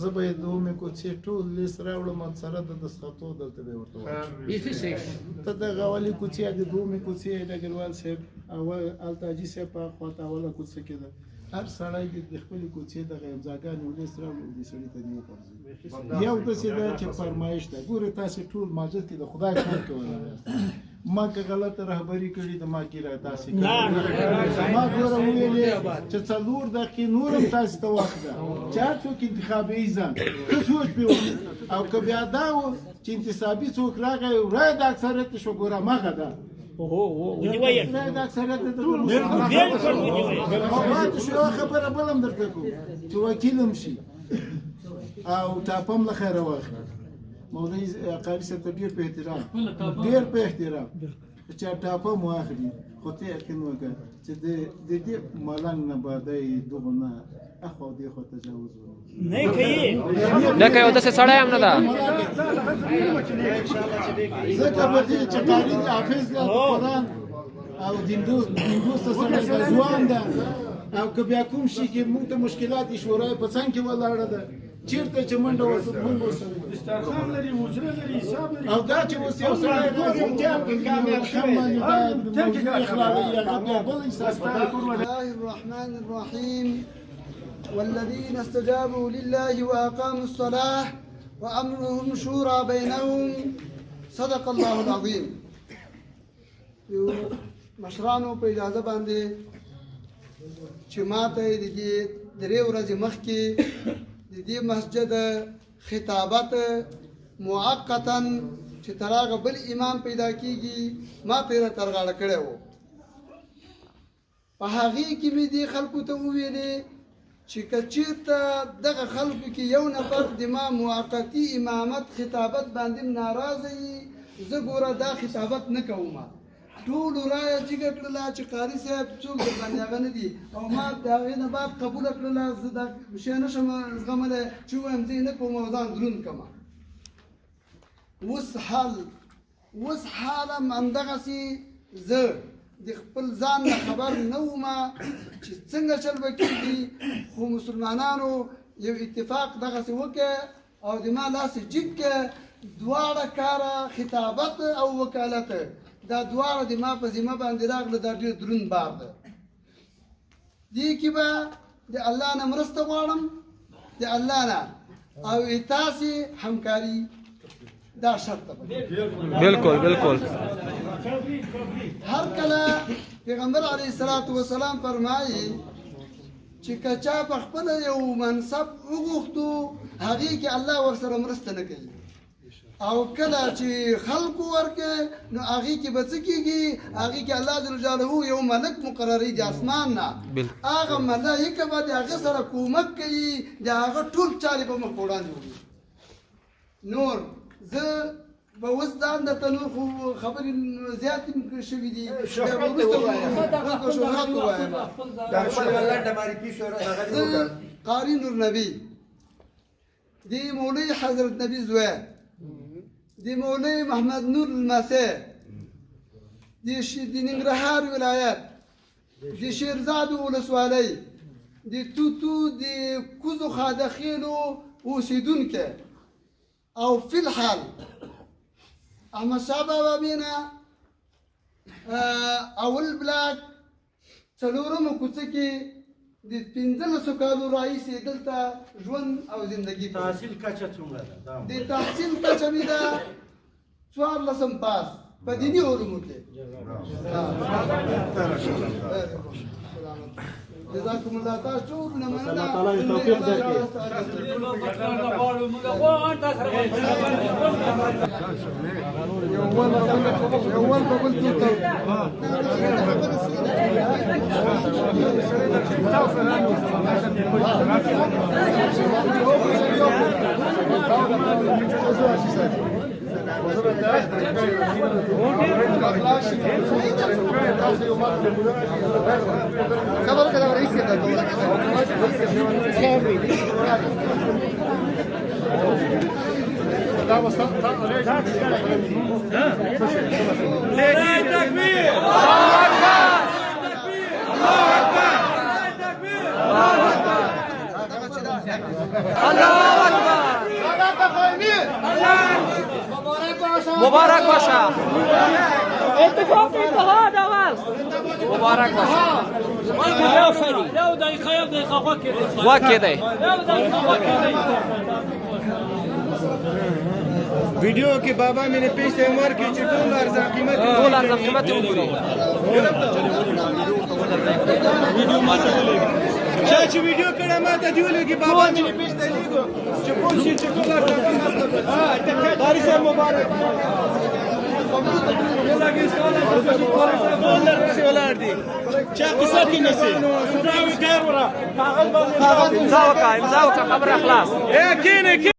زه به یې د اومې کوڅې ټول لیست راوړم سره د دستخطو دلته به یې ورته وایم ته دغه اولې کوڅې د اومې کوڅې ډګروال صاحب هلته حاجي صاحب په خواته اوله کوڅه کې ده هر سړی د خپلې کوڅې دغه امضاګانې لیست راوړي دې سړي ته دې وغورځوي یو داسې ده چې فرمایش ده ګورې تاسې ټول ماجد کې د خدای کار کولی ما که غلطه رهبري کړې د ما ګیره داسې کړې ما ګوره وویلې چې 4 دقیقې نور هم تاسې ته وخت ده چې هر څوک انتخابي ځان ښه سوچ پرې وکړي او که بیا دا و چې انتصابي څوک راغی رایه د اکثریت شو ګوره مغه ده رایه د اکثریت د ټول مسلمانانو شو یوه خبره بل هم درته کوم چې وکیل هم شي او ټاپه هم له خیره واخلي مولوي قاري صاحب ته ډېر په احترام ډېر په احترام چې ټاپه مو اخلي خو ته یقین وکړه چې د دې ملنګ نه باندې دغه نه اخو دې خو تجاوز نه کوي نه کوي او داسې سړی هم نه ده ځکه به چې قاري حافظ د قرآن او دیندوس ته سړی ځوان ده او که بیا کوم شي کې موږ ته مشکلات شورای په څنګ کې ولاړه ده چیرته چې منډه وسو موږ وسو دسترخوان لري حجره لري حساب لري او دا چې اوس یو سړی راځي چې په کامیاب شمال دا اخلاقي هغه بل احساس بسم الله الرحمن الرحيم والذين استجابوا لله وأقاموا الصلاة وأمرهم شورى بينهم صدق الله العظيم مشرانو په اجازه باندې چې ماته د دې درې ورځې مخکې د دې مسجد خطابت موقتا چې تر هغه بل امام پیدا کیږي ما پیدا ترغاړه کړی و په هغې کې مې دې خلکو ته وویلې چې که چېرته دغه خلکو کې یو نفر د ما موقتي امامت خطابت باندې ناراضه وي زه ګوره دا خطابت نه کوم ټولو رایه جګه کړله چې قاري صاحب څوک د باندې هغه نه دي او ما د هغې نه بعد قبوله کړله زه دا شی نه شم زغملی چې ووایم زه یې نه کوم او ځان دروند کړم اوس حال هم همدغسې زه د خپل ځان نه خبر نه وم چې څنګه چل به کېږي خو مسلمانانو یو اتفاق دغسې وکړه او د ما لاسې جګ کړه دواړه کاره خطابت او وکالت دا دواړه د ما په ذمه باندې راغله دا ډېر دروند بار ده دې کې به د الله نه مرسته غواړم د الله نه او تاسې همکاري دا شرط ده بالکل بالکل هر کله پیغمبر علیه الصلاة والسلام فرمایي چې که چا په خپله یو منصب وغوښتو هغې کې الله ورسره مرسته نه کوي او کله چې خلکو ورکه نو هغې کې به څه کېږي هغې کې الله جل جلاله یو ملک مقرروي د اسمان نه هغه ملایکه به د هغه سره کومک کوي د هغه ټول چارې به مخ په وړاندې وړي نور زه به اوس ځان درته نور خو خبرې زیاتې شوي دي شهرت ووایم زه قاري نور نبي د مولوي حضرت نبي زوی دی مولوی محمد نور المسیح دی ننګرهار ولایت دی شیرزاد ولسوالۍ دی توتو دی کوزو خادخیلو اوسیدونکی او فی الحال احمد شاه بابا مینا اول بلاک څلورمه کوڅه کې د 15 کالو راهیسې دلته ژوند او زندگی تحصیل کچه څومره ده د تحصیل کچه مې ده 14 پاس په دیني علومو کې جزاكم الله تعالى شوف لما الله تعالى توفيق خبر كده رئيس كده الله مبارک باشه اتفاق اتحاد اول مبارک باشه یو دقیقه واکه دی ویڈیو کے بابا میں نے پیش عمر کی چٹول ارزان قیمت ټول ارزان قیمت یې وګورئ چاچی ویڈیو کڑا ما تا دیولو کی بابا میں نے پیش دلیگو چپول شی چٹول ارزان قیمت ہاں داری صاحب مبارک امضا وکړه خبره خلاص